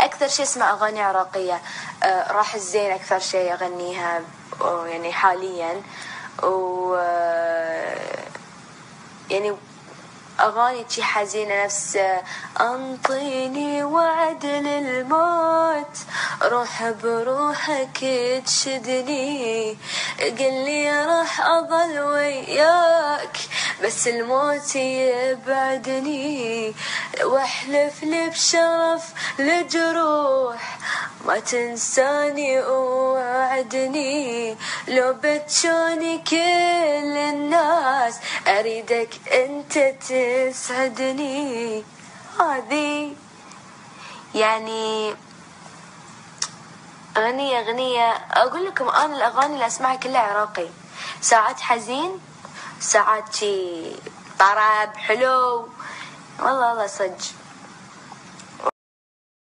أكثر شيء أسمع أغاني عراقية. راح الزين أكثر شيء أغنيها يعني حاليا، و يعني أغاني شي حزينة نفس أنطيني وعد للموت، روح بروحك تشدني، قل لي راح أظل وياك بس الموت يبعدني، واحلف لي بشرف الجروح ما تنساني ووعدني، لو بتشوني كل الناس أريدك أنت تسعدني. هذه يعني أغنية أقول لكم أنا الأغاني اللي أسمعها كلها عراقي، ساعات حزين ساعات شي طرب حلو، والله صدق.